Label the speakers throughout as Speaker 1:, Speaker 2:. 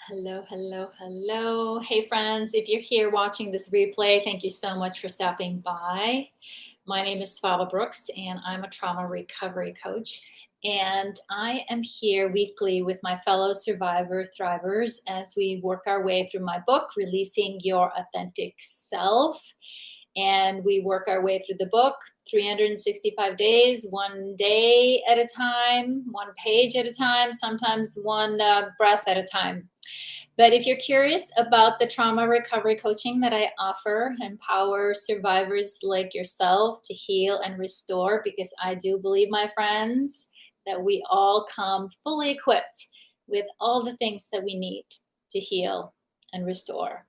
Speaker 1: Hello, hello, hello. Hey, friends, if you're here watching this replay, thank you so much for stopping by. My name is Svava Brooks, and I'm a trauma recovery coach. And I am here weekly with my fellow survivor thrivers as we work our way through my book, Releasing Your Authentic Self. And we work our way through the book 365 days, one day at a time, one page at a time, sometimes one breath at a time. But if you're curious about the trauma recovery coaching that I offer, empower survivors like yourself to heal and restore, because I do believe, my friends, that we all come fully equipped with all the things that we need to heal and restore.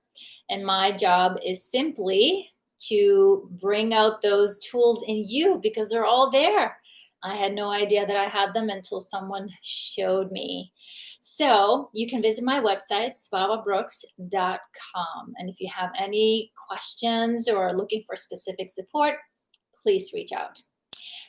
Speaker 1: And my job is simply to bring out those tools in you because they're all there. I had no idea that I had them until someone showed me. So you can visit my website, svavabrooks.com. And if you have any questions or are looking for specific support, please reach out.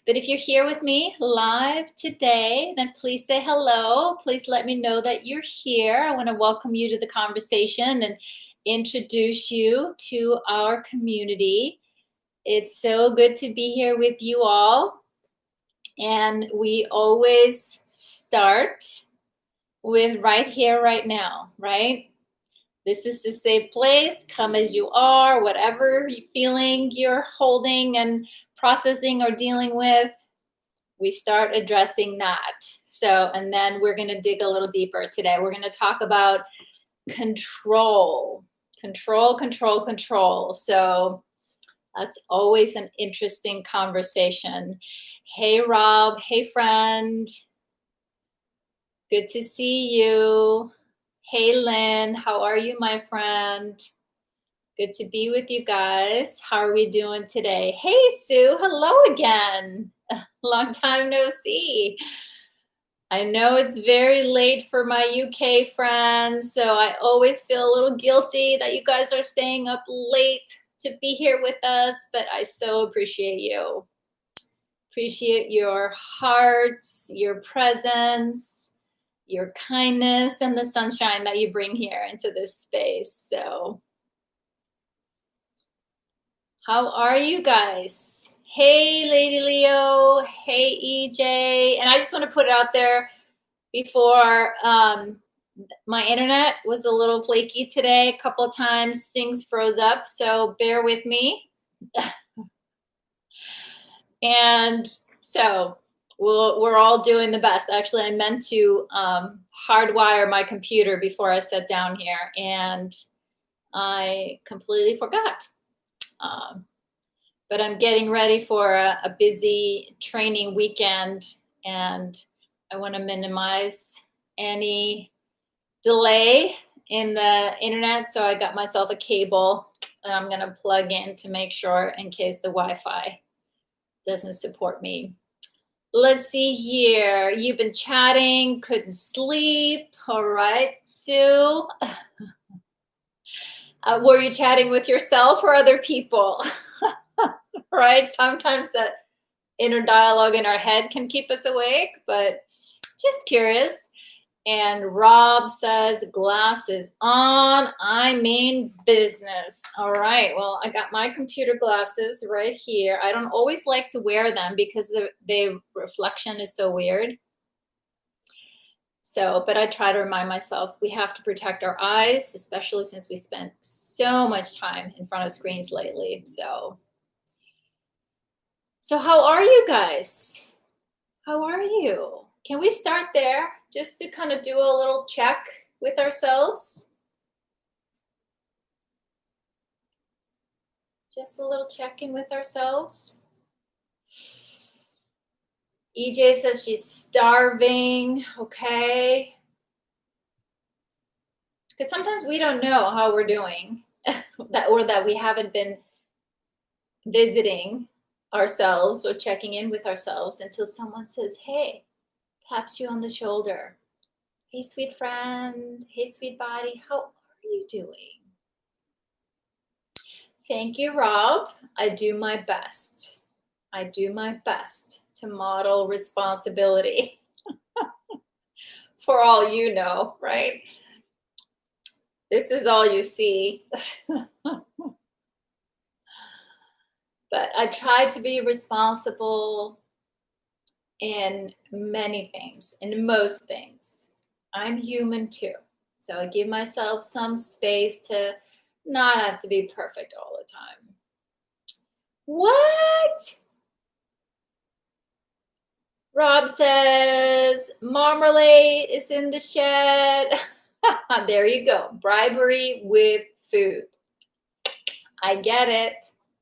Speaker 1: But if you're here with me live today, then please say hello. Please let me know that you're here. I want to welcome you to the conversation and introduce you to our community. It's so good to be here with you all. And we always start with right here, right now, right? This is a safe place. Come as you are, whatever you feeling you're holding and processing or dealing with, we start addressing that. So, and then we're going to dig a little deeper today. We're going to talk about control. So that's always an interesting conversation. Hey, Rob. Hey, friend. Good to see you. Hey, Lynn. How are you, my friend? Good to be with you guys. How are we doing today? Hey, Sue. Hello again. Long time no see. I know it's very late for my UK friends, so I always feel a little guilty that you guys are staying up late to be here with us, but I so appreciate you. Appreciate your hearts, your presence, your kindness, and the sunshine that you bring here into this space. So, how are you guys? Hey, Lady Leo. Hey, EJ. And I just want to put it out there before my internet was a little flaky today. A couple of times things froze up, so bear with me. And so we're all doing the best. Actually, I meant to hardwire my computer before I sat down here, and I completely forgot. But I'm getting ready for a busy training weekend, and I want to minimize any delay in the internet. So I got myself a cable that I'm going to plug in to make sure in case the Wi-Fi doesn't support me. Let's see here. You've been chatting, couldn't sleep. All right, Sue. Were you chatting with yourself or other people? Right? Sometimes that inner dialogue in our head can keep us awake, but just curious. And Rob says, glasses on, I mean business. All right, well, I got my computer glasses right here. I don't always like to wear them because the reflection is so weird. So, but I try to remind myself we have to protect our eyes, especially since we spent so much time in front of screens lately. So how are you guys? How are you? Can we start there just to kind of do a little check with ourselves? Just a little check-in with ourselves. EJ says she's starving. Okay. Because sometimes we don't know how we're doing or that we haven't been visiting ourselves or checking in with ourselves until someone says, hey, taps you on the shoulder. Hey, sweet friend. Hey, sweet body. How are you doing? Thank you, Rob. I do my best. I do my best to model responsibility for all you know, right? This is all you see. But I try to be responsible in many things, in most things. I'm human too. So I give myself some space to not have to be perfect all the time. What? Rob says marmalade is in the shed. There you go. Bribery with food. I get it.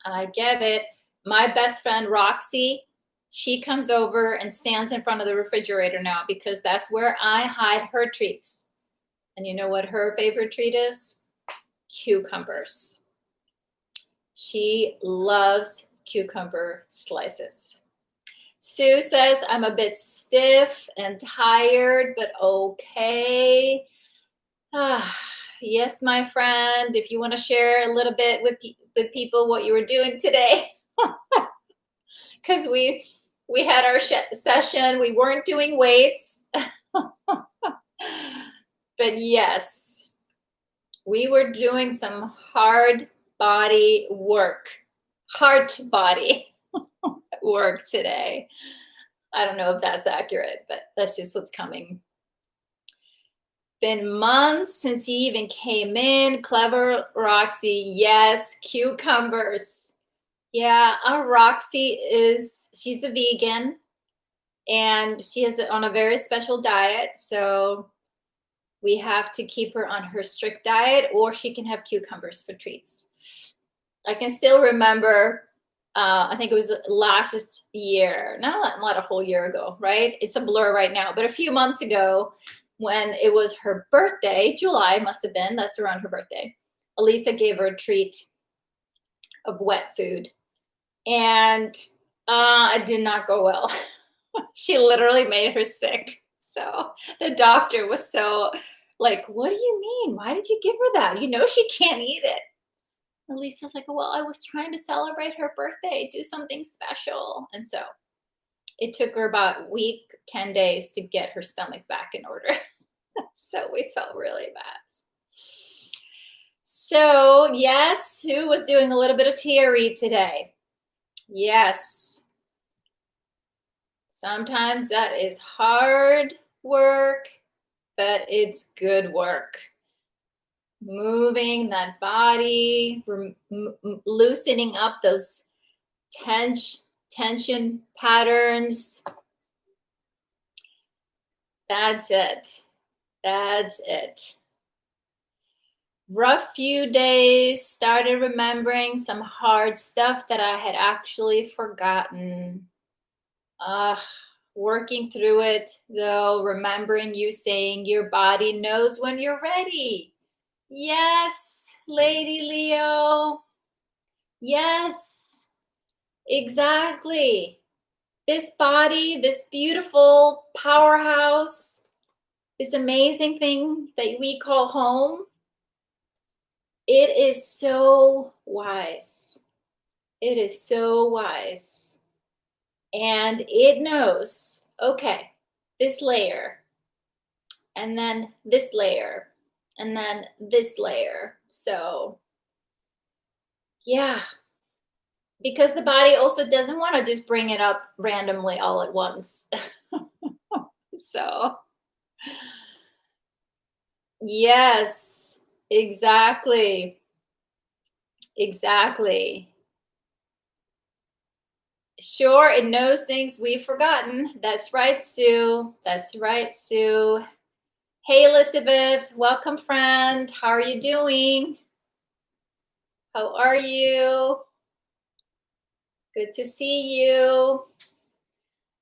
Speaker 1: I get it. My best friend Roxy, she comes over and stands in front of the refrigerator now because that's where I hide her treats. And you know what her favorite treat is? Cucumbers. She loves cucumber slices. Sue says, I'm a bit stiff and tired, but okay. Yes, my friend, if you want to share a little bit with people what you were doing today, because we had our session, we weren't doing weights, but yes, we were doing some hard body work, heart body work today. I don't know if that's accurate, but that's just what's coming. Been months since he even came in. Clever Roxy. Yes, cucumbers. Yeah, our Roxy she's a vegan and she is on a very special diet. So we have to keep her on her strict diet or she can have cucumbers for treats. I can still remember, I think it was last year, not a whole year ago, right? It's a blur right now, but a few months ago, when it was her birthday, July must have been, that's around her birthday, Elisa gave her a treat of wet food. And it did not go well. She literally made her sick. So the doctor was so like, what do you mean? Why did you give her that? You know she can't eat it. Elisa's like, well, I was trying to celebrate her birthday, do something special. And so it took her about a week, 10 days to get her stomach back in order. So we felt really bad. So yes, Sue was doing a little bit of TRE today. Yes. Sometimes that is hard work, but it's good work. Moving that body, loosening up those tension patterns. That's it. That's it. Rough few days, started remembering some hard stuff that I had actually forgotten. Working through it, though, remembering you saying your body knows when you're ready. Yes, Lady Leo. Yes, exactly. This body, this beautiful powerhouse, this amazing thing that we call home, it is so wise. It is so wise. And it knows, okay, this layer, and then this layer, and then this layer. So, yeah, because the body also doesn't want to just bring it up randomly all at once. So, yes, exactly. Exactly. Sure, it knows things we've forgotten. That's right, Sue. That's right, Sue. Hey, Elizabeth. Welcome, friend. How are you doing? How are you? Good to see you.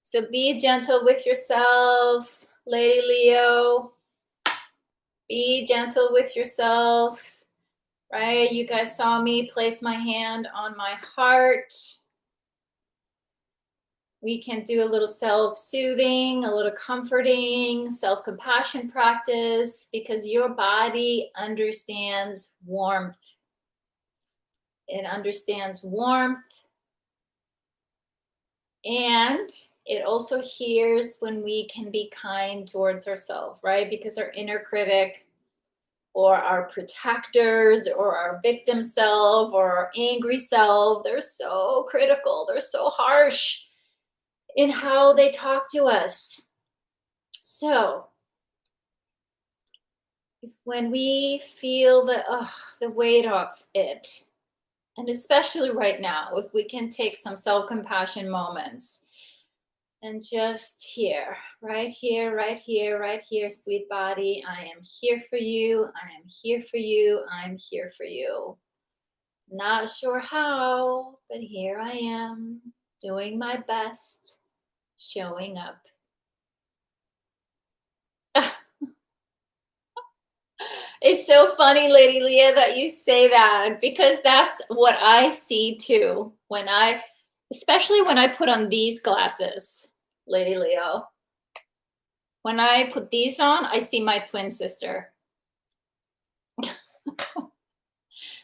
Speaker 1: So be gentle with yourself, Lady Leo. Be gentle with yourself, right? You guys saw me place my hand on my heart. We can do a little self-soothing, a little comforting, self-compassion practice because your body understands warmth. It understands warmth. And it also hears when we can be kind towards ourselves, right? Because our inner critic or our protectors or our victim self or our angry self. They're so critical. They're so harsh in how they talk to us. So when we feel the weight of it, and especially right now, if we can take some self-compassion moments and just here, right here, right here, right here, sweet body, I am here for you. I am here for you. I'm here for you. Not sure how, but here I am, doing my best, showing up. It's so funny, Lady Leah, that you say that, because that's what I see too especially when I put on these glasses, Lady Leo. When I put these on, I see my twin sister.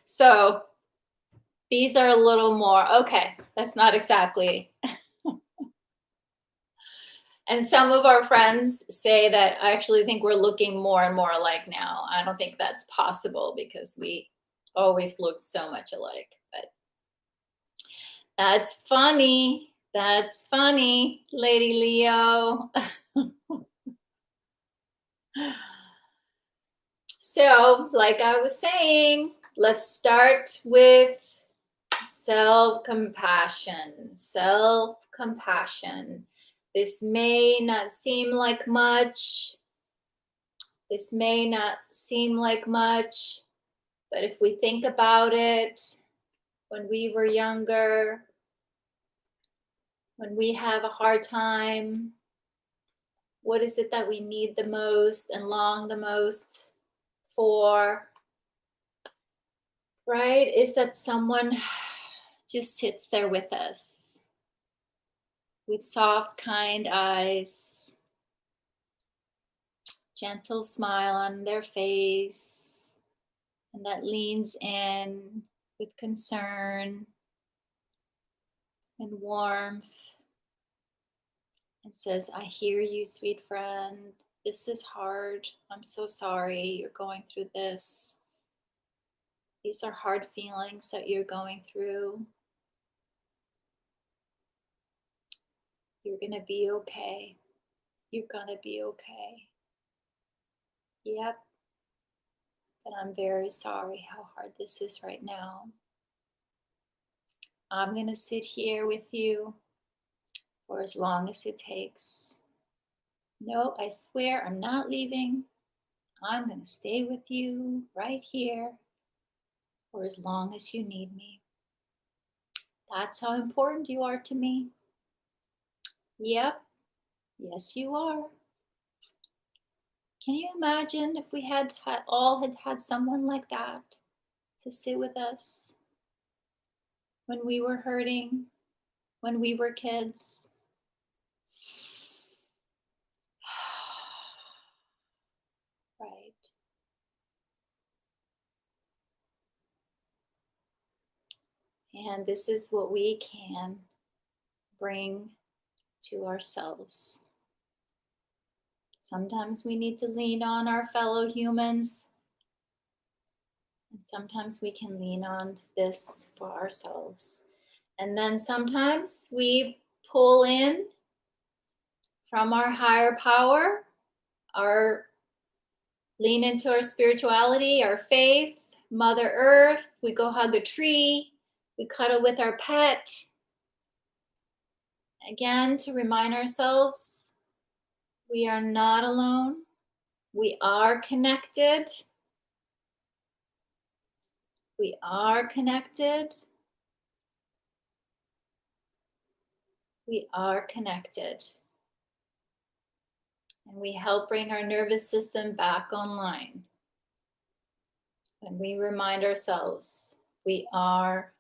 Speaker 1: So these are a little more, okay, that's not exactly. And some of our friends say that I actually think we're looking more and more alike now. I don't think that's possible because we always looked so much alike. But that's funny. That's funny, Lady Leo. So, like I was saying, let's start with self-compassion. Self-compassion. This may not seem like much. This may not seem like much, but if we think about it, when we were younger, when we have a hard time, what is it that we need the most and long the most for? Right? Is that someone just sits there with us with soft, kind eyes, gentle smile on their face, and that leans in with concern and warmth and says, I hear you, sweet friend. This is hard. I'm so sorry you're going through this. These are hard feelings that you're going through. You're going to be okay. You're going to be okay. Yep. But I'm very sorry how hard this is right now. I'm going to sit here with you for as long as it takes. No, I swear I'm not leaving. I'm going to stay with you right here for as long as you need me. That's how important you are to me. Yep. Yes, you are. Can you imagine if we had had someone like that to sit with us when we were hurting, when we were kids? Right. And this is what we can bring to ourselves. Sometimes we need to lean on our fellow humans, and sometimes we can lean on this for ourselves. And then sometimes we pull in from our higher power, lean into our spirituality, our faith, Mother Earth. We go hug a tree, we cuddle with our pet. Again, to remind ourselves, we are not alone. We are connected. We are connected. We are connected. And we help bring our nervous system back online. When we remind ourselves, we are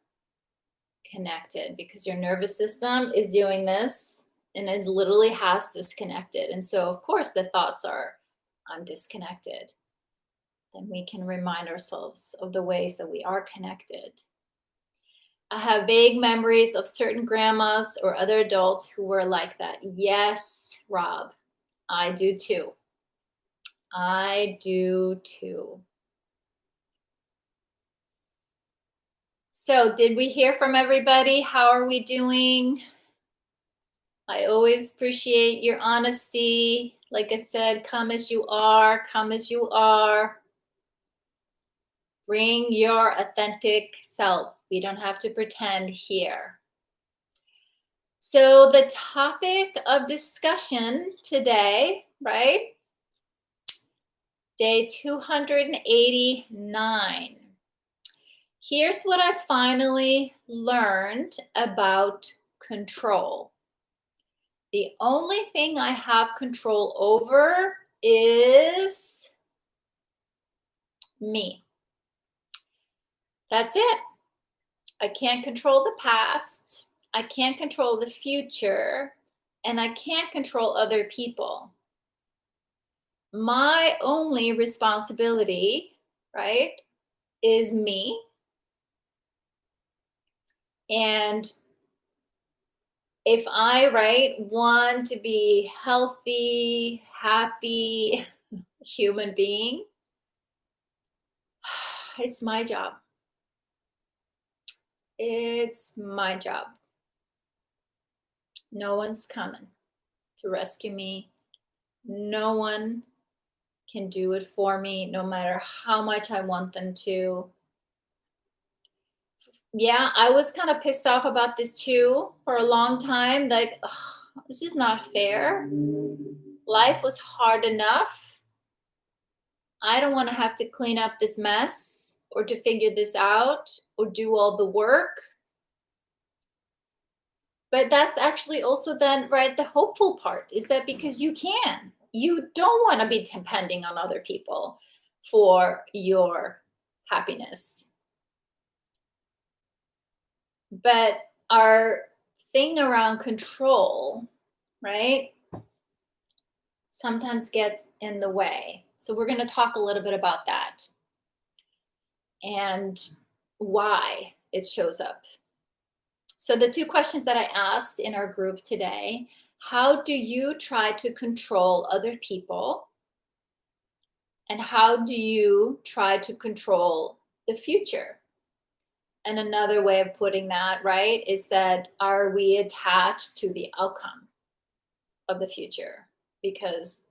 Speaker 1: connected, because your nervous system is doing this and is literally has disconnected. And so, of course, the thoughts are, I'm disconnected. Then we can remind ourselves of the ways that we are connected. I have vague memories of certain grandmas or other adults who were like that. Yes, Rob, I do too. I do too. So did we hear from everybody? How are we doing? I always appreciate your honesty. Like I said, come as you are, come as you are. Bring your authentic self. We don't have to pretend here. So the topic of discussion today, right? Day 289. Here's what I finally learned about control. The only thing I have control over is me. That's it. I can't control the past. I can't control the future. And I can't control other people. My only responsibility, right, is me. And if I, right, want to be healthy, happy human being, it's my job. It's my job. No one's coming to rescue me. No one can do it for me, no matter how much I want them to. Yeah, I was kind of pissed off about this too for a long time. Like, ugh, this is not fair. Life was hard enough. I don't want to have to clean up this mess or to figure this out or do all the work. But that's actually also then, right, the hopeful part is that because you can. You don't want to be depending on other people for your happiness. But our thing around control, right, sometimes gets in the way. So we're going to talk a little bit about that and why it shows up. So the two questions that I asked in our group today: how do you try to control other people? And how do you try to control the future? And another way of putting that, right, is that are we attached to the outcome of the future? Because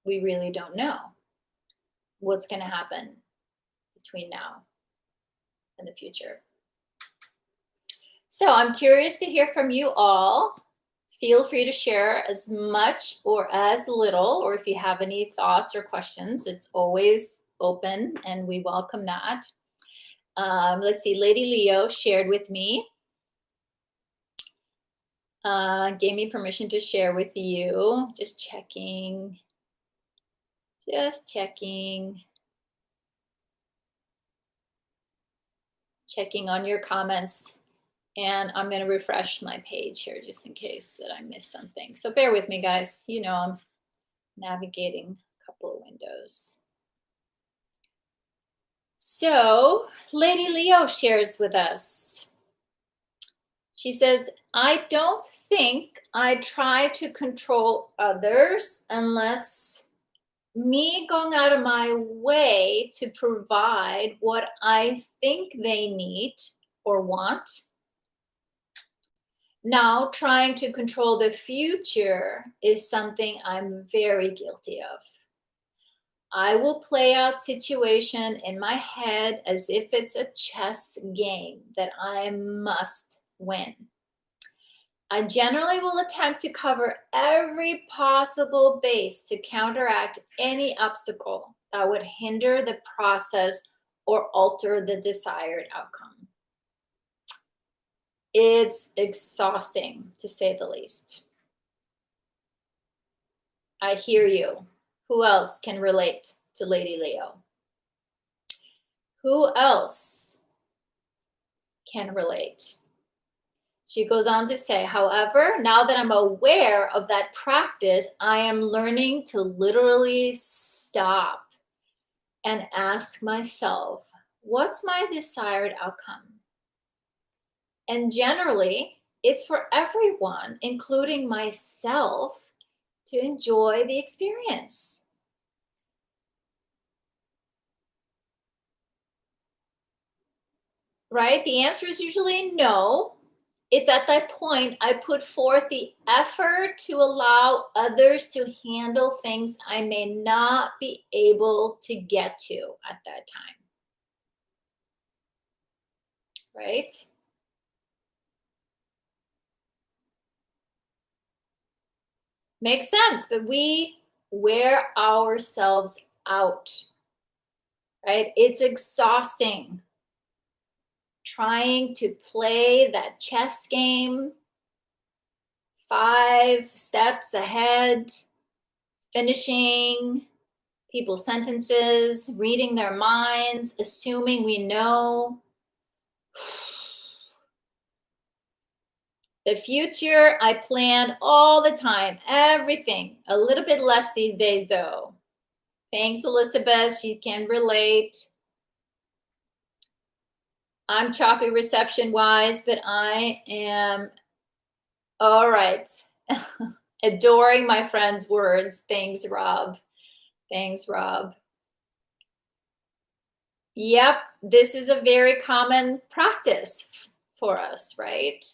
Speaker 1: we really don't know what's going to happen between now and the future. So I'm curious to hear from you all. Feel free to share as much or as little, or if you have any thoughts or questions, it's always open and we welcome that. Let's see, Lady Leo shared with me, gave me permission to share with you. Just checking. Checking on your comments. And I'm going to refresh my page here just in case that I missed something. So bear with me, guys. You know, I'm navigating a couple of windows. So Lady Leo shares with us. She says, I don't think I try to control others unless me going out of my way to provide what I think they need or want. Now, trying to control the future is something I'm very guilty of. I will play out situation in my head as if it's a chess game that I must win. I generally will attempt to cover every possible base to counteract any obstacle that would hinder the process or alter the desired outcome. It's exhausting, to say the least. I hear you. Who else can relate to Lady Leo? Who else can relate? She goes on to say, however, now that I'm aware of that practice, I am learning to literally stop and ask myself, what's my desired outcome? And generally, it's for everyone, including myself, to enjoy the experience. right? The answer is usually no. It's at that point I put forth the effort to allow others to handle things I may not be able to get to at that time, right? Makes sense, but we wear ourselves out, right? It's exhausting trying to play that chess game 5 steps ahead, finishing people's sentences, reading their minds, assuming we know. The future, I plan all the time, everything. A little bit less these days, though. Thanks, Elizabeth. She can relate. I'm choppy reception wise, but I am all right. Adoring my friend's words. Thanks, Rob. Thanks, Rob. Yep, this is a very common practice for us, right?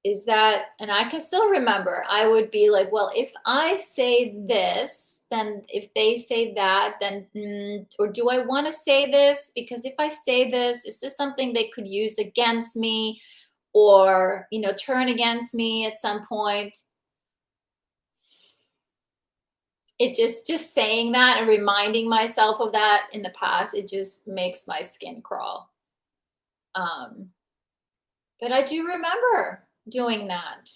Speaker 1: Is that, and I can still remember, I would be like, well, if I say this, then if they say that, then, or do I want to say this? Because if I say this, is this something they could use against me or, turn against me at some point? It just saying that and reminding myself of that in the past, it just makes my skin crawl. Um, but I do remember doing that.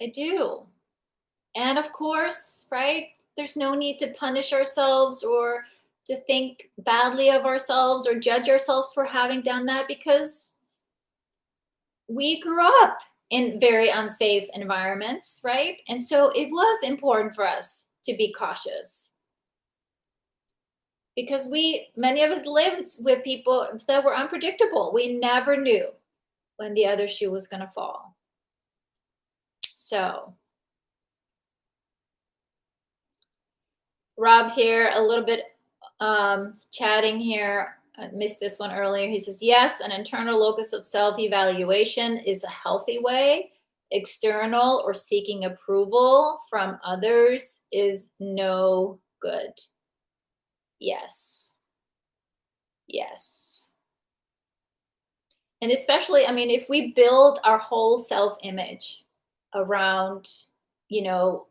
Speaker 1: I do. And of course, right, there's no need to punish ourselves or to think badly of ourselves or judge ourselves for having done that because we grew up in very unsafe environments, right? And so it was important for us to be cautious because many of us lived with people that were unpredictable. We never knew when the other shoe was going to fall. So, Rob's here a little bit chatting here. I missed this one earlier. He says, yes, an internal locus of self-evaluation is a healthy way. External or seeking approval from others is no good. Yes. Yes. And especially, I mean, if we build our whole self-image around, you know,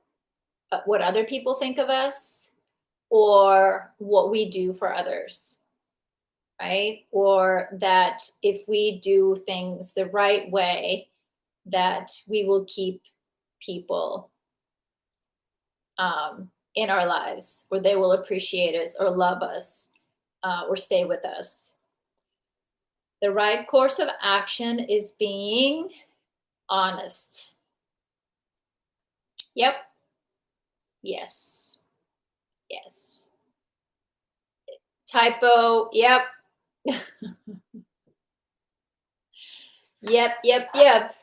Speaker 1: what other people think of us or what we do for others, right? Or that if we do things the right way, that we will keep people in our lives, or they will appreciate us, or love us, or stay with us. The right course of action is being honest. Yep. Yes. Yes. Typo. Yep. Yep.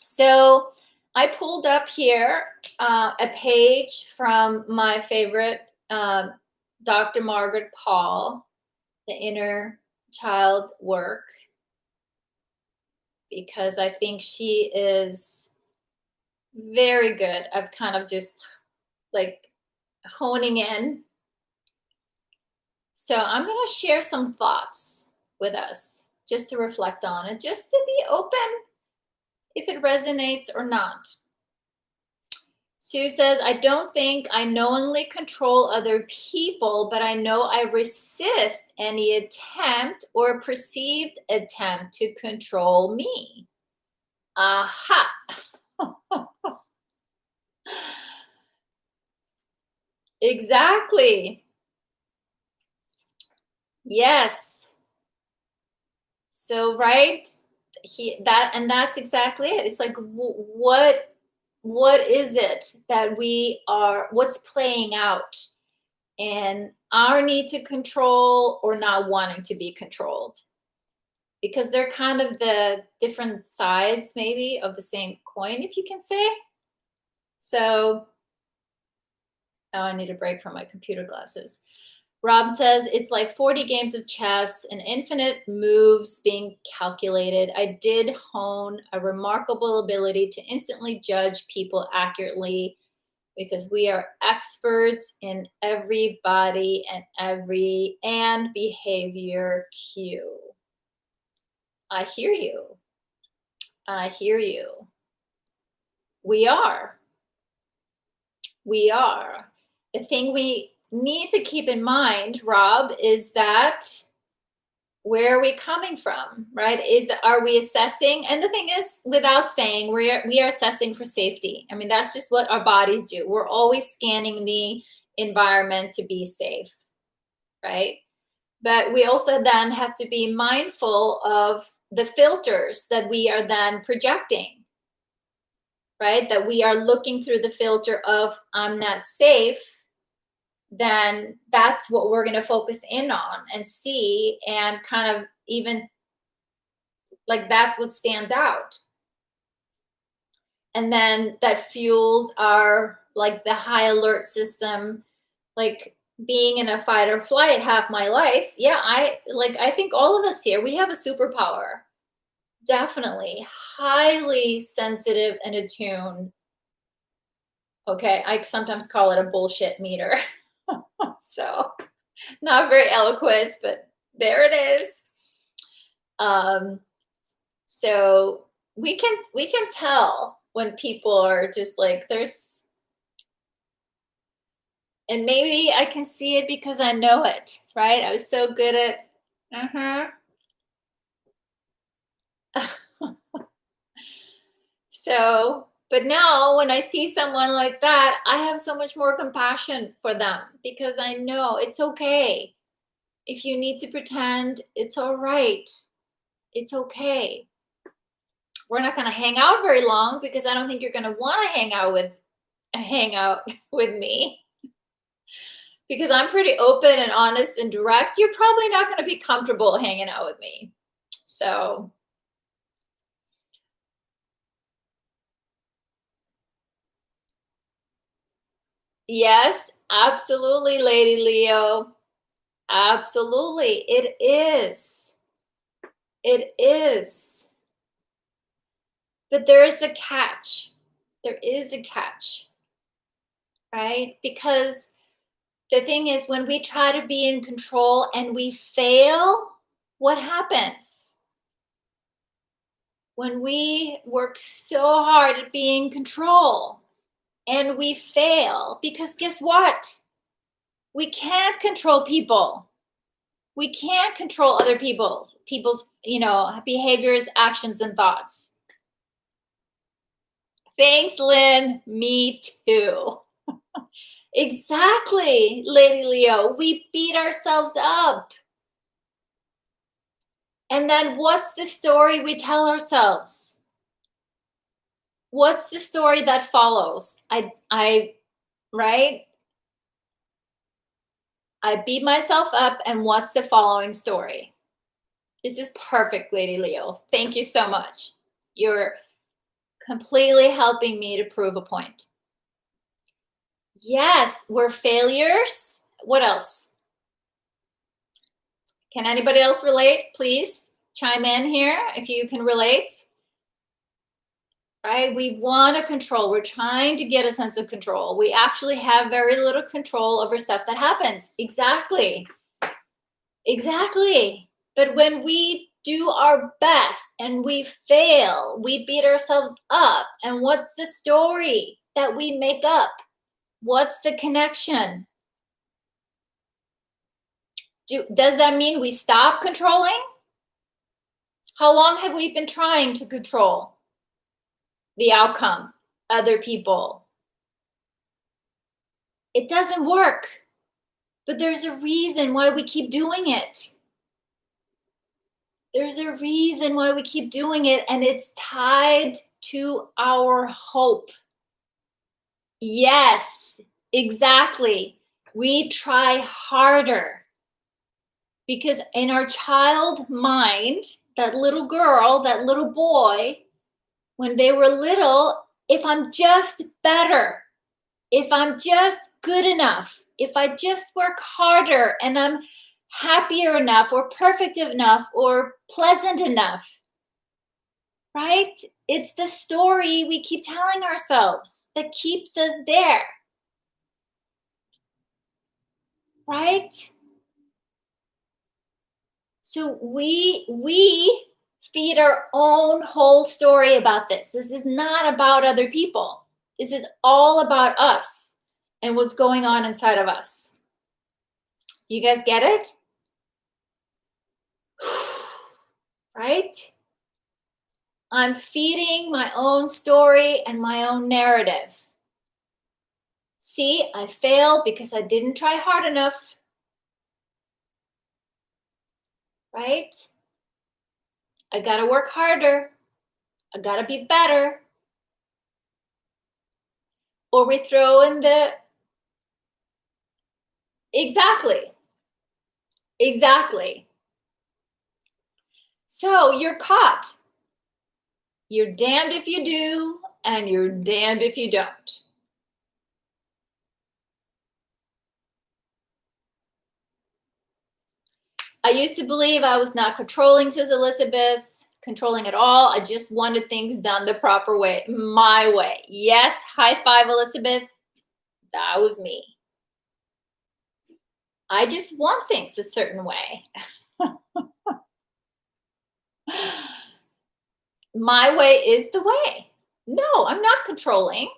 Speaker 1: So I pulled up here a page from my favorite Dr. Margaret Paul, the inner child work, because I think she is very good. I've kind of just like honing in. So I'm going to share some thoughts with us just to reflect on it, just to be open if it resonates or not. Sue says, I don't think I knowingly control other people, but I know I resist any attempt or perceived attempt to control me. Aha. Exactly. Yes. So, right, that's exactly it. It's like, what is it that what's playing out in our need to control or not wanting to be controlled? Because they're kind of the different sides maybe of the same coin, if you can say. So, oh, I need a break from my computer glasses. Rob says it's like 40 games of chess and infinite moves being calculated. I did hone a remarkable ability to instantly judge people accurately because we are experts in every body and every and behavior cue. I hear you. I hear you. We are. We are. The thing we need to keep in mind, Rob, is that where are we coming from, right? Are we assessing? And the thing is, without saying, we are assessing for safety. I mean, that's just what our bodies do. We're always scanning the environment to be safe, right? But we also then have to be mindful of the filters that we are then projecting, right? That we are looking through the filter of I'm not safe, then that's what we're going to focus in on and see, and kind of even like that's what stands out. And then that fuels our like the high alert system, like being in a fight or flight half my life. Yeah, I think all of us here, we have a superpower. Definitely highly sensitive and attuned. Okay, I sometimes call it a bullshit meter. So not very eloquent, but there it is. So we can tell when people are just like there's, and maybe I can see it because I know it, right? I was so good at So, but now when I see someone like that, I have so much more compassion for them because I know it's okay. If you need to pretend, it's all right. It's okay. We're not going to hang out very long because I don't think you're going to want to hang out with me because I'm pretty open and honest and direct. You're probably not going to be comfortable hanging out with me. So, yes, absolutely, Lady Leo. Absolutely. It is. It is. But there is a catch. There is a catch, right? Because the thing is, when we try to be in control and we fail, what happens? When we work so hard at being in control and we fail, because guess what? We can't control people. We can't control other people's behaviors, actions, and thoughts. Thanks, Lynn. Me too. Exactly, Lady Leo. We beat ourselves up. And then what's the story we tell ourselves? What's the story that follows? Right? I beat myself up, and what's the following story? This is perfect, Lady Leo. Thank you so much. You're completely helping me to prove a point. Yes, we're failures. What else? Can anybody else relate? Please chime in here if you can relate. Right? We want to control. We're trying to get a sense of control. We actually have very little control over stuff that happens. Exactly. Exactly. But when we do our best and we fail, we beat ourselves up. And what's the story that we make up? What's the connection? Does that mean we stop controlling? How long have we been trying to control the outcome, other people? It doesn't work, but there's a reason why we keep doing it. There's a reason why we keep doing it, and it's tied to our hope. Yes, exactly. We try harder because in our child mind, that little girl, that little boy, when they were little, if I'm just better, if I'm just good enough, if I just work harder and I'm happier enough or perfect enough or pleasant enough, right? It's the story we keep telling ourselves that keeps us there, right? So we feed our own whole story about this. This is not about other people. This is all about us and what's going on inside of us. Do you guys get it? Right? I'm feeding my own story and my own narrative. See, I failed because I didn't try hard enough. Right? I got to work harder. I got to be better. Or we throw in the exactly. Exactly. So you're caught. You're damned if you do, and you're damned if you don't. I used to believe I was not controlling, says Elizabeth, controlling at all. I just wanted things done the proper way, my way. Yes, high five, Elizabeth. That was me. I just want things a certain way. My way is the way. No, I'm not controlling.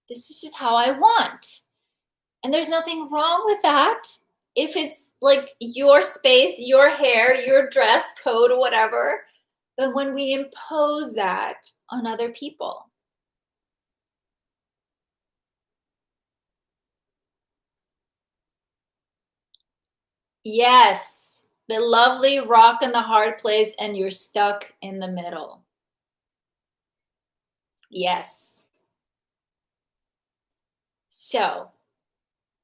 Speaker 1: This is just how I want. And there's nothing wrong with that. If it's like your space, your hair, your dress code, or whatever. But when we impose that on other people, yes, the lovely rock and the hard place, and you're stuck in the middle. Yes. So,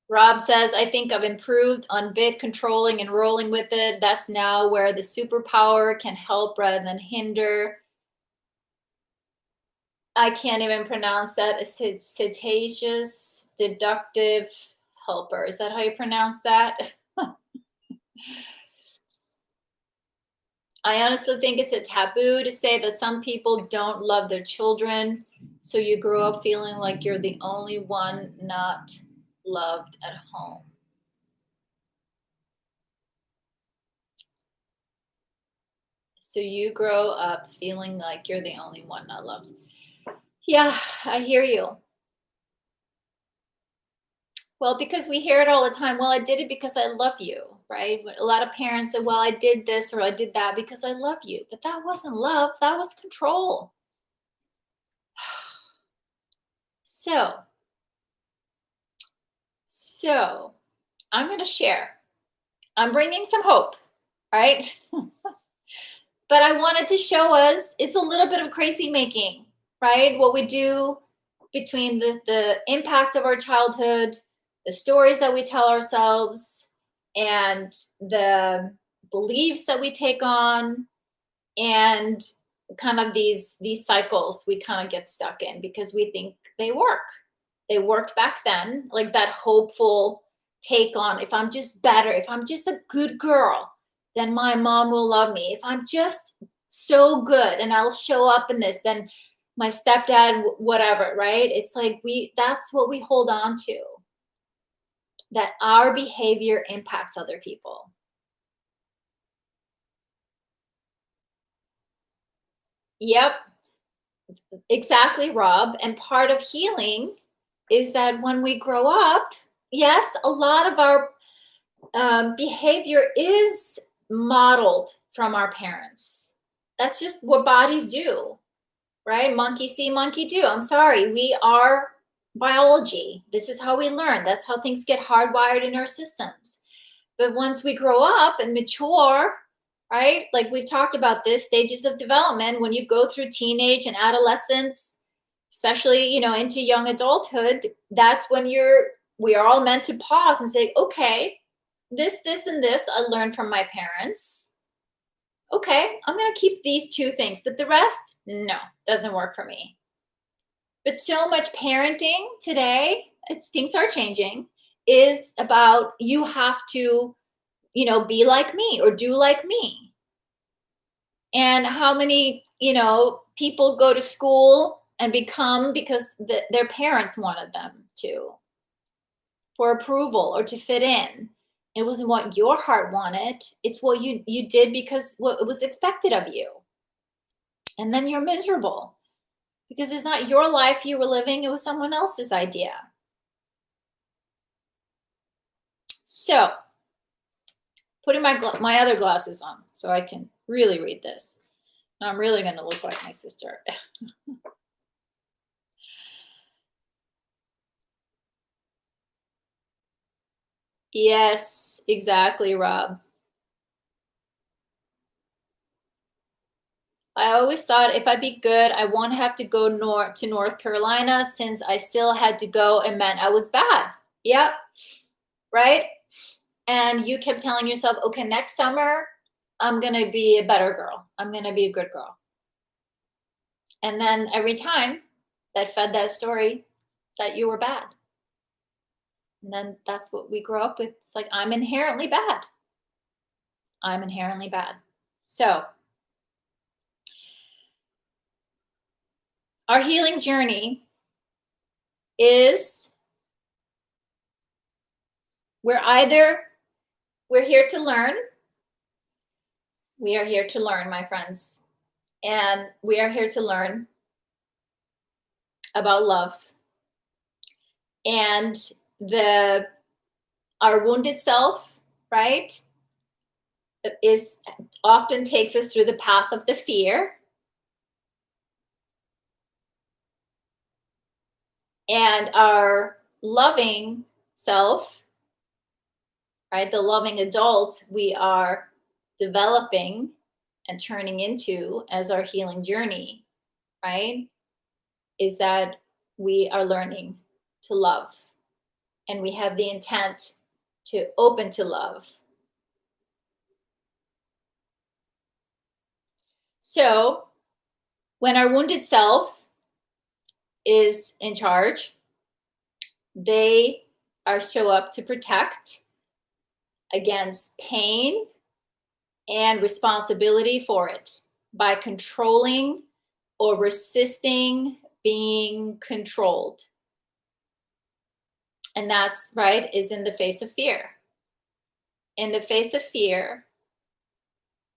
Speaker 1: Rob says, I think I've improved on bit controlling and rolling with it. That's now where the superpower can help rather than hinder. I can't even pronounce that. A cetaceous deductive helper. Is that how you pronounce that? I honestly think it's a taboo to say that some people don't love their children. So you grow up feeling like you're the only one not loved at home. So you grow up feeling like you're the only one not loved. Yeah, I hear you. Well, because we hear it all the time. Well, I did it because I love you, right? A lot of parents say, well, I did this or I did that because I love you. But that wasn't love, that was control. So I'm going to share. I'm bringing some hope, right? But I wanted to show us it's a little bit of crazy making, right? What we do between the impact of our childhood, the stories that we tell ourselves, and the beliefs that we take on, and kind of these cycles we kind of get stuck in because we think they work. They worked back then, like that hopeful take on, if I'm just better, if I'm just a good girl, then my mom will love me. If I'm just so good and I'll show up in this, then my stepdad, whatever, right? It's like that's what we hold on to, that our behavior impacts other people. Yep, exactly, Rob. And part of healing is that when we grow up, yes, a lot of our behavior is modeled from our parents. That's just what bodies do, right? Monkey see, monkey do. I'm sorry, we are biology. This is how we learn. That's how things get hardwired in our systems. But once we grow up and mature, right? Like we've talked about this stages of development, when you go through teenage and adolescence, especially, into young adulthood, that's when we are all meant to pause and say, okay, this, and this I learned from my parents. Okay, I'm going to keep these two things, but the rest, no, doesn't work for me. But so much parenting today, things are changing, is about you have to, be like me or do like me. And how many, people go to school and become because their parents wanted them to, for approval or to fit in. It wasn't what your heart wanted. It's what you did because what was expected of you. And then you're miserable because it's not your life you were living, it was someone else's idea. So, putting my other glasses on so I can really read this. I'm really going to look like my sister. Yes, exactly, Rob. I always thought if I be good, I won't have to go to North Carolina since I still had to go and meant I was bad. Yep, right? And you kept telling yourself, okay, next summer, I'm going to be a better girl. I'm going to be a good girl. And then every time that fed that story that you were bad. And then that's what we grow up with. It's like, I'm inherently bad. I'm inherently bad. So, our healing journey is we're here to learn. We are here to learn, my friends. And we are here to learn about love. And our wounded self, right, is often takes us through the path of the fear. And our loving self, right, the loving adult we are developing and turning into as our healing journey, right, is that we are learning to love. And we have the intent to open to love. So when our wounded self is in charge, they show up to protect against pain and responsibility for it by controlling or resisting being controlled. And that's right, is in the face of fear. In the face of fear,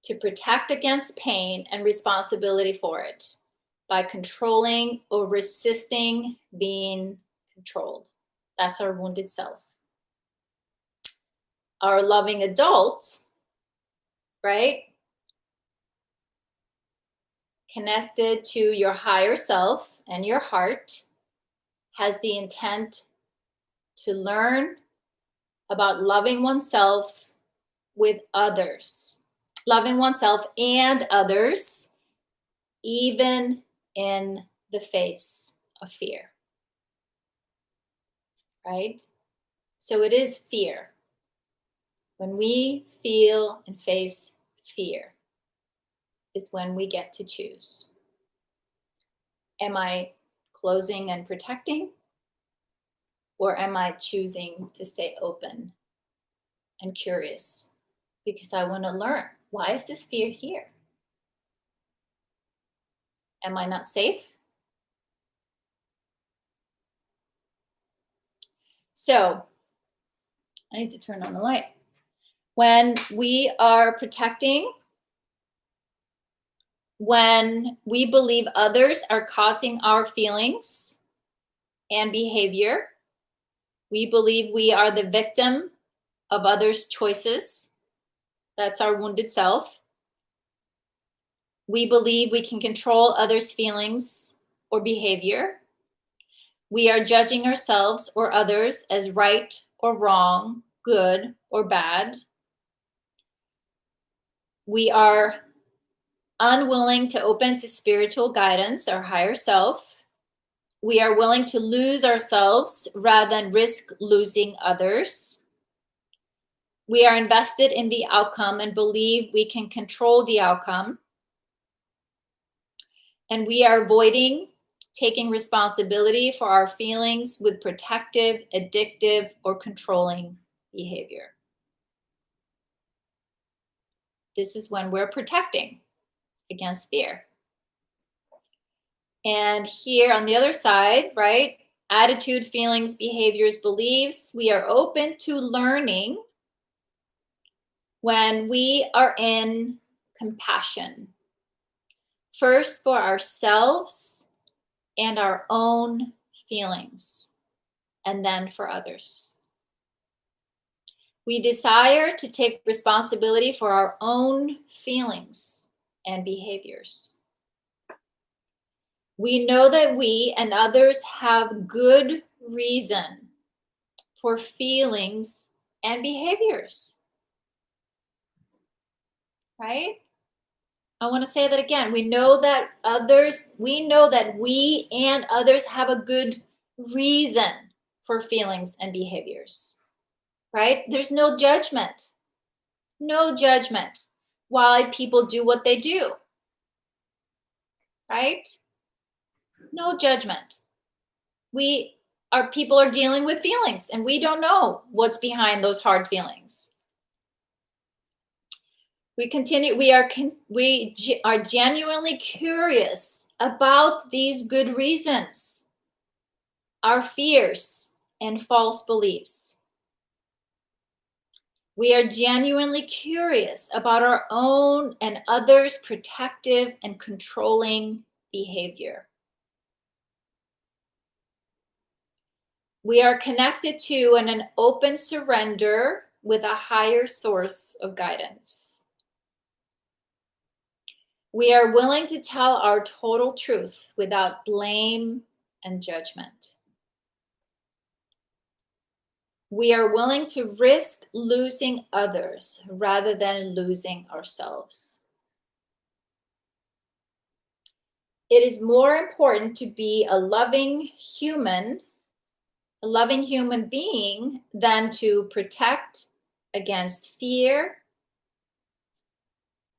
Speaker 1: to protect against pain and responsibility for it by controlling or resisting being controlled. That's our wounded self. Our loving adult, right, connected to your higher self and your heart, has the intent to learn about loving oneself with others, loving oneself and others, even in the face of fear, right? So it is fear. When we feel and face fear is when we get to choose. Am I closing and protecting? Or am I choosing to stay open and curious? Because I want to learn. Why is this fear here? Am I not safe? So I need to turn on the light. When we are protecting, when we believe others are causing our feelings and behavior, we believe we are the victim of others' choices. That's our wounded self. We believe we can control others' feelings or behavior. We are judging ourselves or others as right or wrong, good or bad. We are unwilling to open to spiritual guidance, our higher self. We are willing to lose ourselves rather than risk losing others. We are invested in the outcome and believe we can control the outcome. And we are avoiding taking responsibility for our feelings with protective, addictive, or controlling behavior. This is when we're protecting against fear. And here on the other side, right? Attitude, feelings, behaviors, beliefs. We are open to learning when we are in compassion. First for ourselves and our own feelings, and then for others. We desire to take responsibility for our own feelings and behaviors. We know that we and others have good reason for feelings and behaviors, right? I want to say that again. We know that we and others have a good reason for feelings and behaviors, right? There's no judgment why people do what they do, right? No judgment. Our people are dealing with feelings and we don't know what's behind those hard feelings. We are genuinely curious about these good reasons, our fears and false beliefs. We are genuinely curious about our own and others' protective and controlling behavior. We are connected to an open surrender with a higher source of guidance. We are willing to tell our total truth without blame and judgment. We are willing to risk losing others rather than losing ourselves. It is more important to be a loving human being than to protect against fear,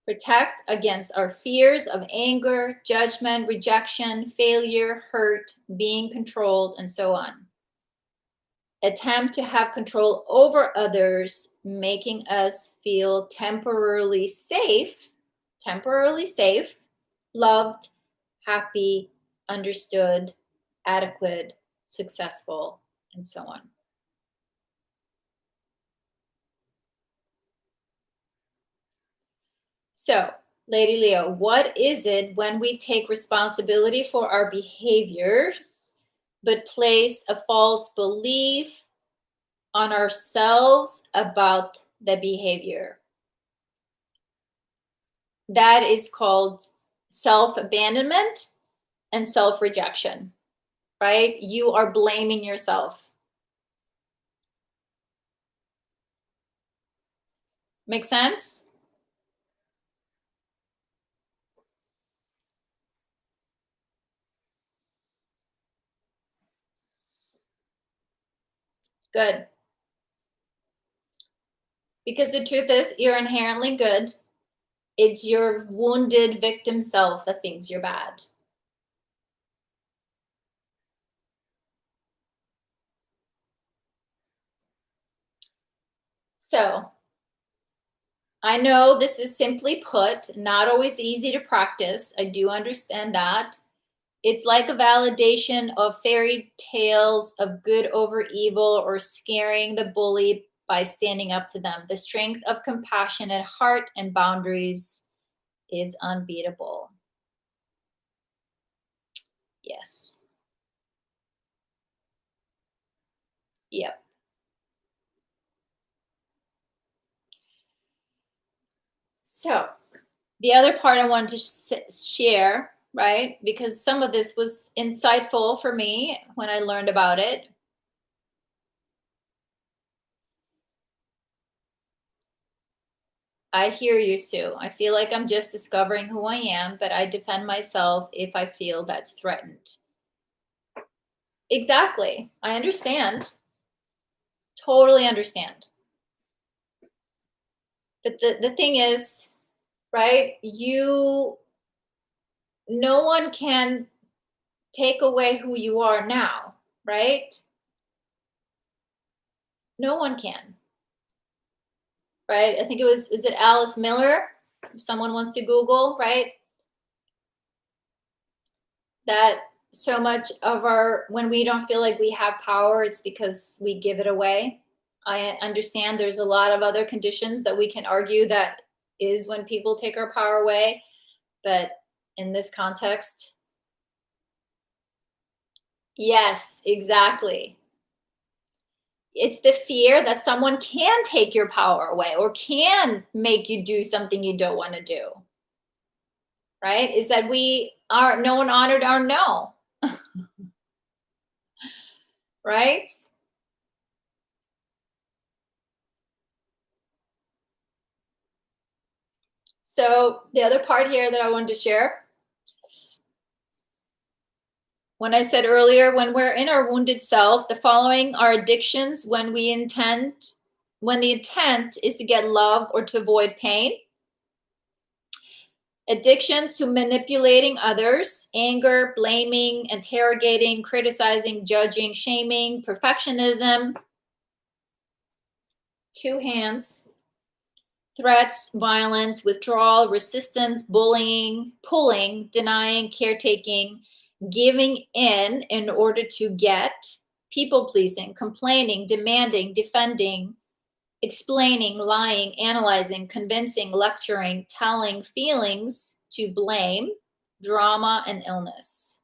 Speaker 1: protect against our fears of anger, judgment, rejection, failure, hurt, being controlled, and so on. Attempt to have control over others, making us feel temporarily safe, loved, happy, understood, adequate, successful, and so on. So, Lady Leo, what is it when we take responsibility for our behaviors, but place a false belief on ourselves about the behavior? That is called self-abandonment and self-rejection, right? You are blaming yourself. Make sense? Good. Because the truth is, you're inherently good. It's your wounded victim self that thinks you're bad. So, I know this is simply put, not always easy to practice. I do understand that. It's like a validation of fairy tales of good over evil or scaring the bully by standing up to them. The strength of compassionate heart and boundaries is unbeatable. Yes. Yep. So the other part I wanted to share, right? Because some of this was insightful for me when I learned about it. I hear you, Sue. I feel like I'm just discovering who I am, but I defend myself if I feel that's threatened. Exactly. I understand. Totally understand. But the thing is, right, no one can take away who you are now, right? No one can, right? I think is it Alice Miller? If someone wants to Google, right? That so much of when we don't feel like we have power, it's because we give it away. I understand there's a lot of other conditions that we can argue that is when people take our power away, but in this context, yes, exactly. It's the fear that someone can take your power away or can make you do something you don't want to do, right? Is that no one honored our no, right? So the other part here that I wanted to share, when I said earlier, when we're in our wounded self, the following are addictions when the intent is to get love or to avoid pain. Addictions to manipulating others, anger, blaming, interrogating, criticizing, judging, shaming, perfectionism, two hands, threats, violence, withdrawal, resistance, bullying, pulling, denying, caretaking, giving in order to get, people pleasing, complaining, demanding, defending, explaining, lying, analyzing, convincing, lecturing, telling, feelings, to blame, drama, and illness.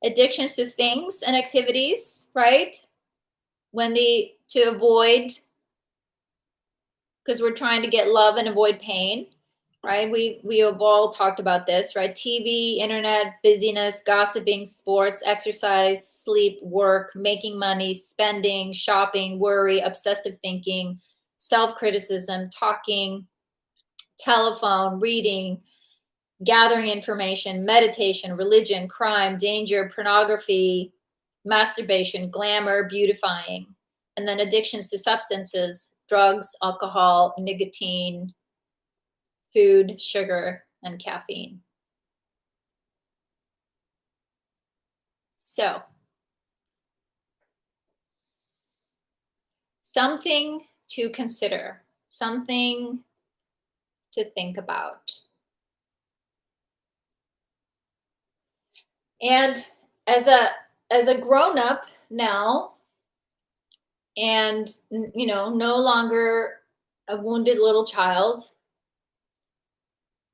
Speaker 1: Addictions to things and activities, right? To avoid, because we're trying to get love and avoid pain, right? We have all talked about this, right? TV, internet, busyness, gossiping, sports, exercise, sleep, work, making money, spending, shopping, worry, obsessive thinking, self-criticism, talking, telephone, reading, gathering information, meditation, religion, crime, danger, pornography, masturbation, glamour, beautifying, and then addictions to substances, drugs, alcohol, nicotine, food, sugar, and caffeine. So, something to consider, something to think about. And as a grown up now, and no longer a wounded little child,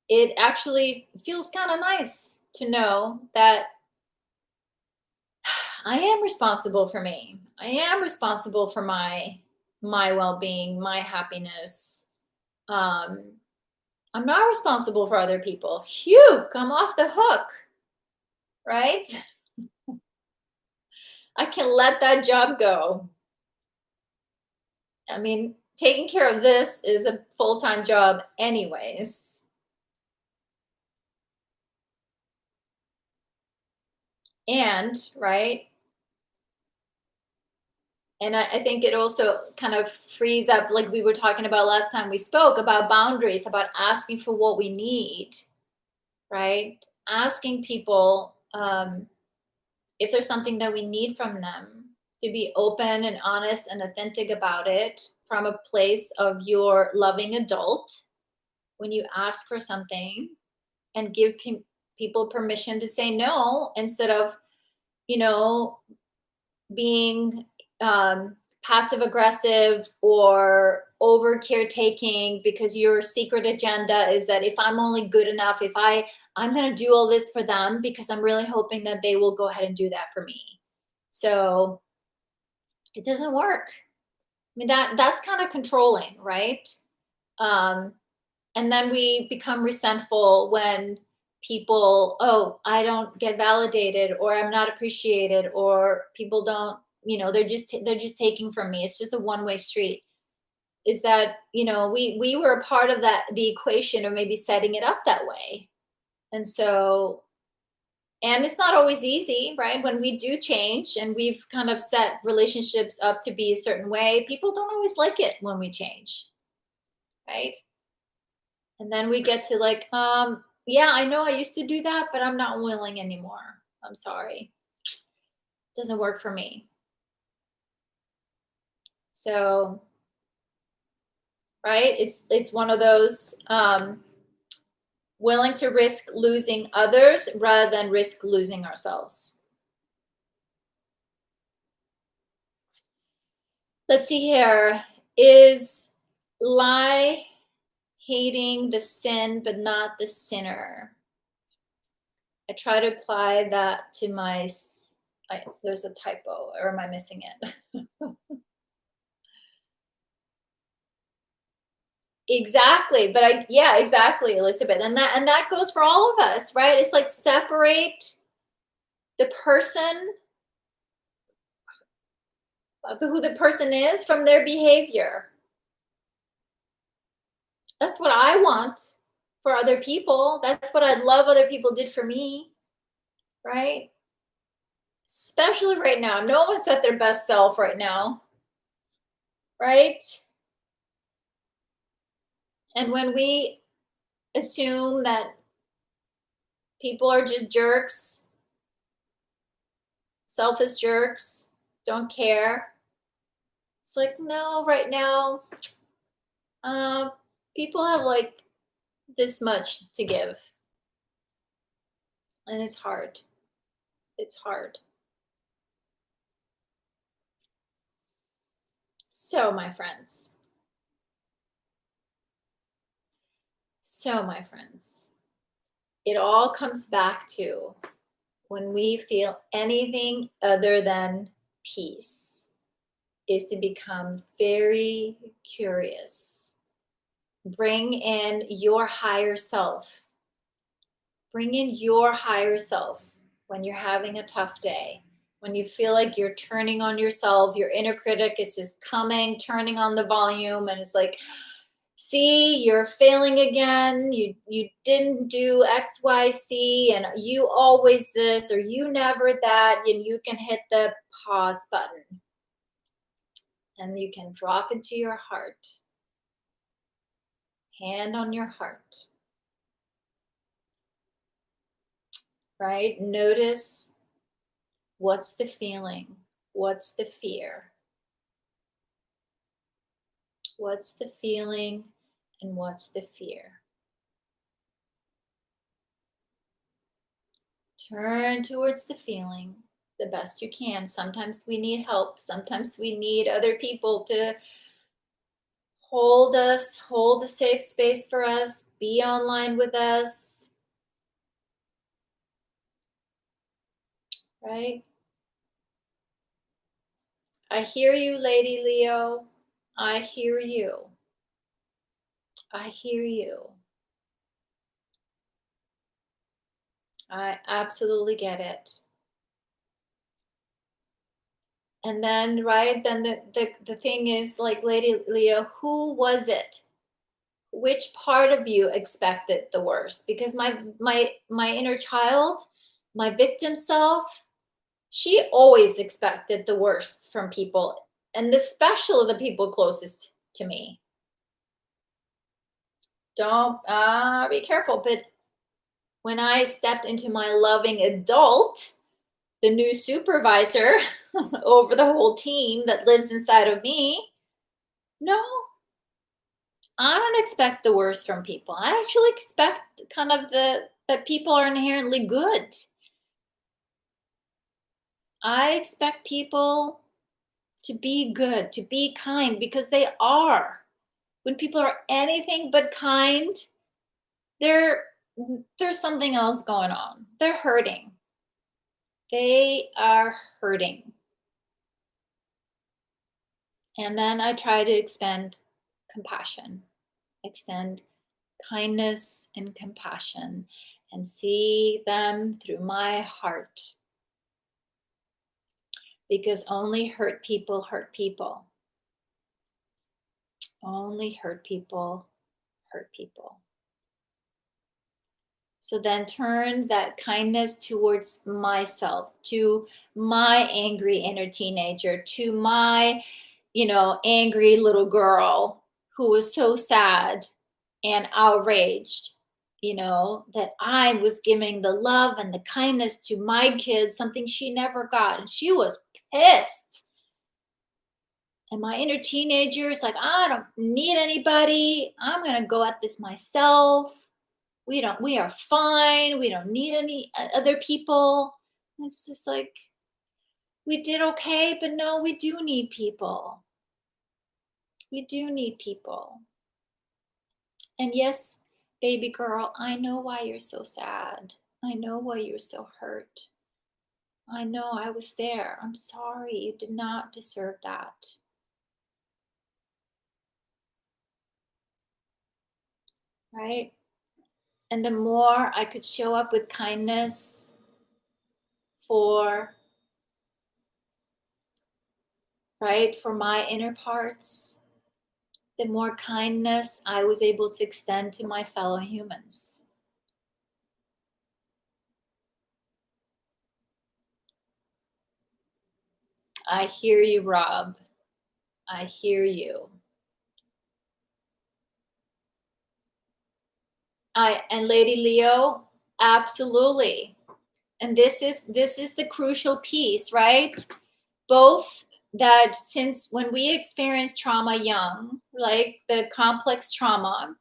Speaker 1: it actually feels kind of nice to know that I am responsible for me. I am responsible for my well-being, my happiness. um I'm not responsible for other people. Phew, come off the hook, right? I can let that job go. I mean, taking care of this is a full-time job anyways. And, right? And I think it also kind of frees up, like we were talking about last time we spoke, about boundaries, about asking for what we need, right? Asking people if there's something that we need from them, to be open and honest and authentic about it from a place of your loving adult. When you ask for something, and give people permission to say no, instead of, you know, being passive aggressive or over caretaking, because your secret agenda is that if I'm only good enough, if I'm going to do all this for them because I'm really hoping that they will go ahead and do that for me. So it doesn't work. I mean, that's kind of controlling, right? um, and then we become resentful when people, oh, I don't get validated, or I'm not appreciated, or people don't, they're just taking from me. It's just a one-way street. Is that, we were a part of the equation, or maybe setting it up that way. And so, and it's not always easy, right? When we do change and we've kind of set relationships up to be a certain way, people don't always like it when we change, right? And then we get to, like, Yeah, I know I used to do that, but I'm not willing anymore. I'm sorry. Doesn't work for me. So, right? It's one of those willing to risk losing others rather than risk losing ourselves. Let's see here. Is lie hating the sin but not the sinner? I try to apply that to there's a typo, or am I missing it? Exactly, but yeah, exactly, Elizabeth, and that goes for all of us, right? It's like separate the person, who the person is, from their behavior. That's what I want for other people. That's what I'd love other people did for me, right? Especially right now. No one's at their best self right now, right? And when we assume that people are just jerks, selfish jerks, don't care, it's like, no, right now, uh, people have like this much to give, and it's hard. It's hard. So, my friends, it all comes back to when we feel anything other than peace, is to become very curious. Bring in your higher self. Bring in your higher self when you're having a tough day. When you feel like you're turning on yourself, your inner critic is just coming, turning on the volume, and it's like, see, you're failing again. You didn't do XYZ, and you always this, or you never that. And you can hit the pause button, and you can drop into your heart, hand on your heart, right? Notice, what's the feeling? What's the fear? What's the feeling and what's the fear? Turn towards the feeling the best you can. Sometimes we need help. Sometimes we need other people to hold us, hold a safe space for us, be online with us, right? I hear you, Lady Leo. I hear you. I hear you. I absolutely get it. And then, right, then the thing is, like, Lady Leo, who was it? Which part of you expected the worst? Because my inner child, my victim self, she always expected the worst from people, and especially the people closest to me. Don't be careful. But when I stepped into my loving adult, the new supervisor over the whole team that lives inside of me, no, I don't expect the worst from people. I actually expect kind of that people are inherently good. I expect people to be good, to be kind, because they are. When people are anything but kind, they're there's something else going on. They're hurting. They are hurting. And then I try to extend compassion, extend kindness and compassion, and see them through my heart. Because only hurt people hurt people. Only hurt people hurt people. So then turn that kindness towards myself, to my angry inner teenager, to my, angry little girl who was so sad and outraged. that I was giving the love and the kindness to my kids, something she never got. And she was pissed. And my inner teenager is like, I don't need anybody. I'm going to go at this myself. We are fine. We don't need any other people. And it's just like, we did okay, but no, we do need people. We do need people. And yes, baby girl, I know why you're so sad. I know why you're so hurt. I know I was there. I'm sorry. You did not deserve that. Right? And the more I could show up with kindness for, right, for my inner parts, the more kindness I was able to extend to my fellow humans. I hear you, Rob. I hear you. And Lady Leo, absolutely. And this is the crucial piece, right? Both that since when we experience trauma young, like the complex trauma,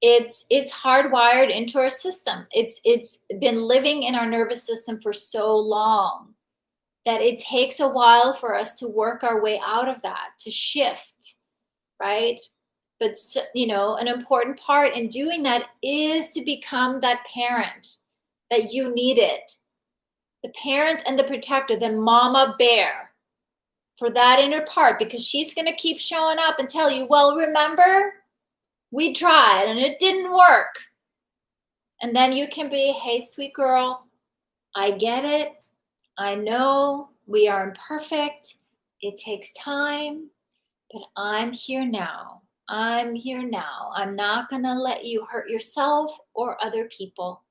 Speaker 1: it's hardwired into our system. It's been living in our nervous system for so long that it takes a while for us to work our way out of that, to shift, right? But an important part in doing that is to become that parent that you needed, the parent and the protector, the mama bear for that inner part, because she's going to keep showing up and tell you, well, remember, we tried and it didn't work. And then you can be, hey, sweet girl, I get it. I know we are imperfect. It takes time, but I'm here now. I'm here now. I'm not going to let you hurt yourself or other people.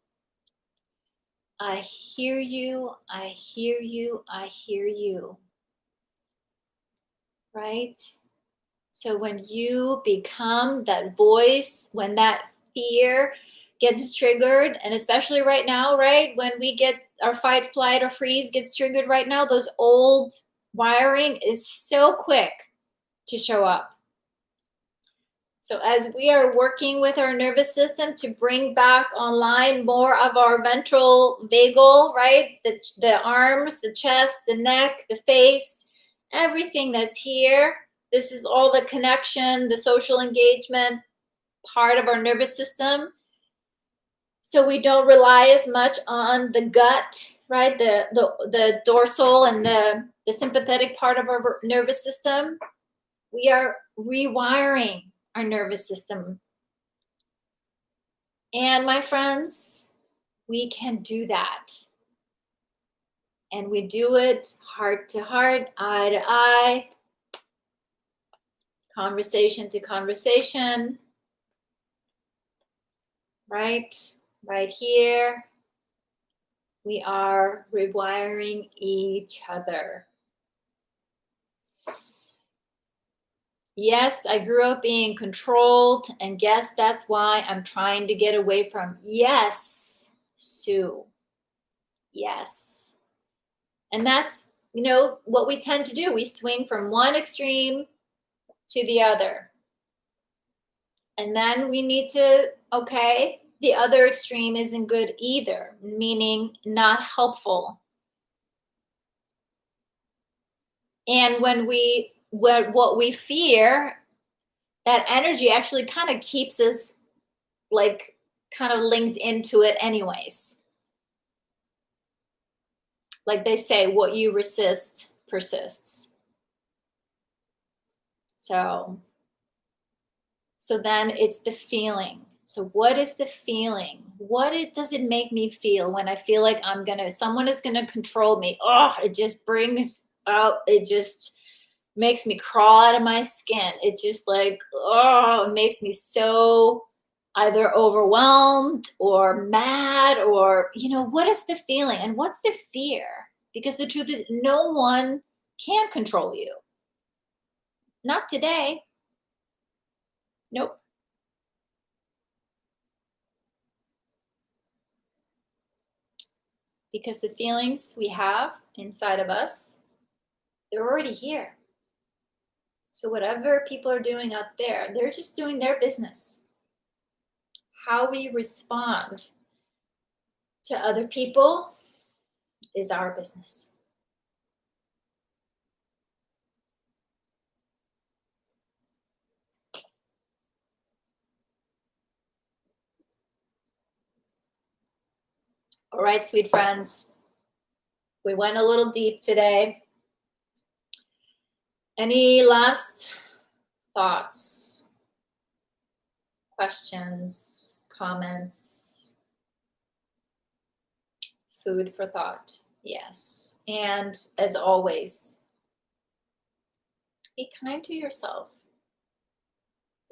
Speaker 1: I hear you. I hear you. I hear you. Right? So when you become that voice, when that fear gets triggered, and especially right now, right? When we get our fight, flight, or freeze gets triggered right now, those old wiring is so quick to show up. So as we are working with our nervous system to bring back online more of our ventral vagal, right? The arms, the chest, the neck, the face, everything that's here. This is all the connection, the social engagement part of our nervous system. So we don't rely as much on the gut, right? The dorsal and the sympathetic part of our nervous system. We are rewiring our nervous system. And my friends, we can do that. And we do it heart to heart, eye to eye, conversation to conversation, right? Right here. We are rewiring each other. Yes, I grew up being controlled, and yes, that's why I'm trying to get away from. Yes, Sue. Yes. And that's, what we tend to do. We swing from one extreme to the other. And then we need to, okay, the other extreme isn't good either, meaning not helpful. And when what we fear, that energy actually kind of keeps us like kind of linked into it anyways. Like they say, what you resist persists. So then it's the feeling. So what is the feeling? Does it make me feel when I feel like someone is gonna control me? Oh, it just brings out, it just makes me crawl out of my skin. It just like, it makes me so either overwhelmed or mad or, what is the feeling and what's the fear? Because the truth is no one can control you. Not today. Nope. because the feelings we have inside of us, they're already here. So whatever people are doing out there, they're just doing their business. How we respond to other people is our business. All right, sweet friends, we went a little deep today. Any last thoughts, questions, comments? Food for thought, yes. And as always, be kind to yourself.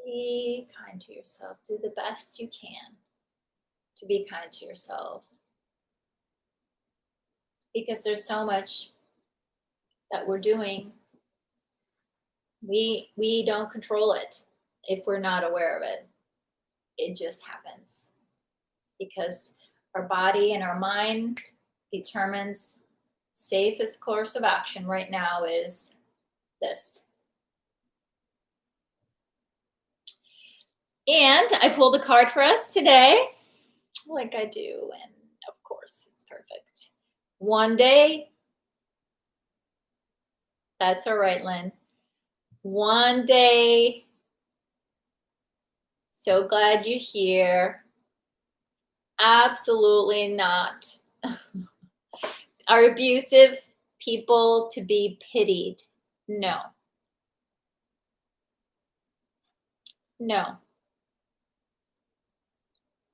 Speaker 1: Be kind to yourself. Do the best you can to be kind to yourself. Because there's so much that we're doing. We don't control it if we're not aware of it. It just happens. Because our body and our mind determines safest course of action right now is this. And I pulled a card for us today, like I do, and of course it's perfect. One day, that's all right, Lynn. One day, so glad you're here. Absolutely not. Are abusive people to be pitied? No. No.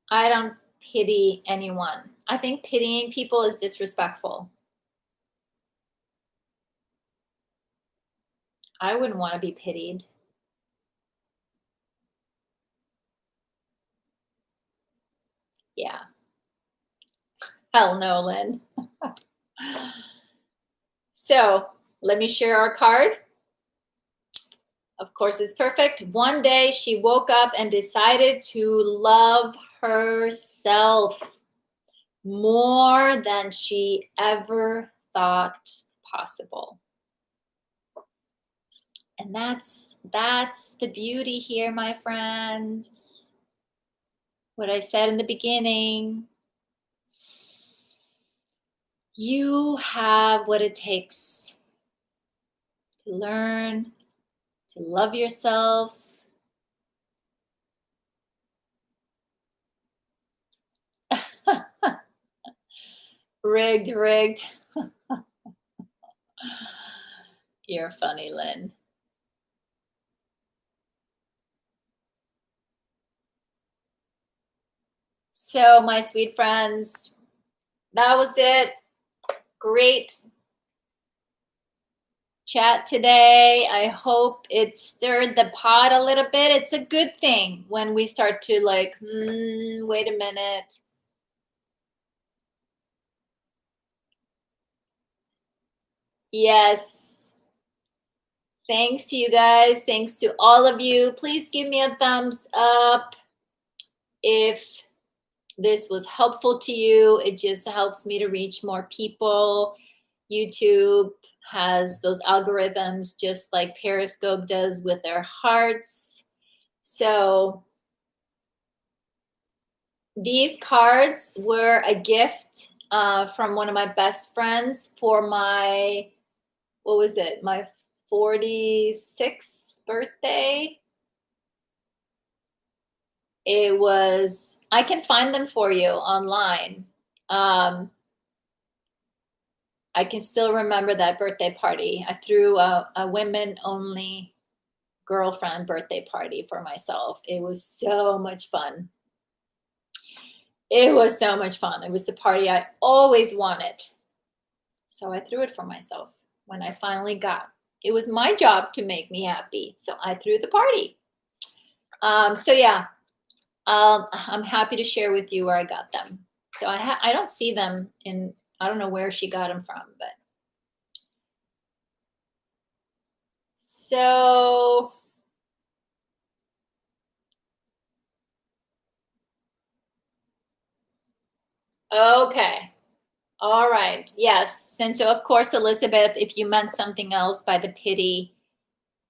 Speaker 1: I don't pity anyone. I think pitying people is disrespectful. I wouldn't want to be pitied. Yeah. Hell no, Lynn. So let me share our card. Of course, it's perfect. One day she woke up and decided to love herself more than she ever thought possible. And that's the beauty here, my friends. What I said in the beginning. You have what it takes to learn to love yourself. Rigged. You're funny, Lynn. So, my sweet friends, that was it. Great chat today. I hope it stirred the pot a little bit. It's a good thing when we start to like, wait a minute. Yes. Thanks to you guys. Thanks to all of you. Please give me a thumbs up if this was helpful to you. It just helps me to reach more people. YouTube has those algorithms just like Periscope does with their hearts. So these cards were a gift from one of my best friends for my, what was it, my 46th birthday. It was, I can find them for you online. I can still remember that birthday party. I threw a women-only girlfriend birthday party for myself. It was so much fun. It was so much fun. It was the party I always wanted. So I threw it for myself when I finally got. It was my job to make me happy. So I threw the party. So yeah, I'm happy to share with you where I got them. So I don't see them in, I don't know where she got them from, but. So okay. All right. Yes. And so, of course, Elizabeth, if you meant something else by the pity,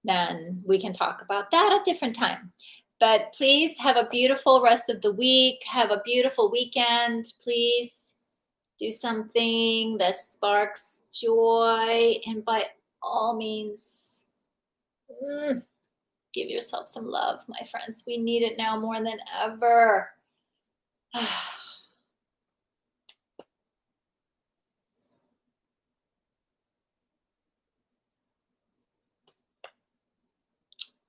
Speaker 1: then we can talk about that at a different time. But please have a beautiful rest of the week. Have a beautiful weekend. Please do something that sparks joy. And by all means, give yourself some love, my friends. We need it now more than ever.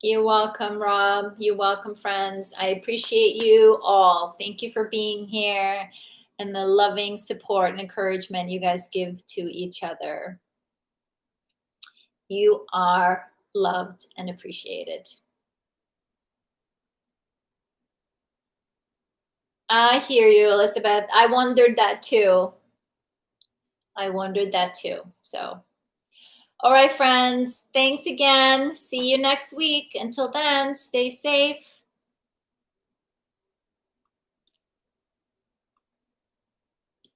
Speaker 1: You're welcome, Rob. You're welcome, friends. I appreciate you all. Thank you for being here and the loving support and encouragement you guys give to each other. You are loved and appreciated. I hear you, Elizabeth. I wondered that too. I wondered that too. So, all right, friends. Thanks again. See you next week. Until then, stay safe.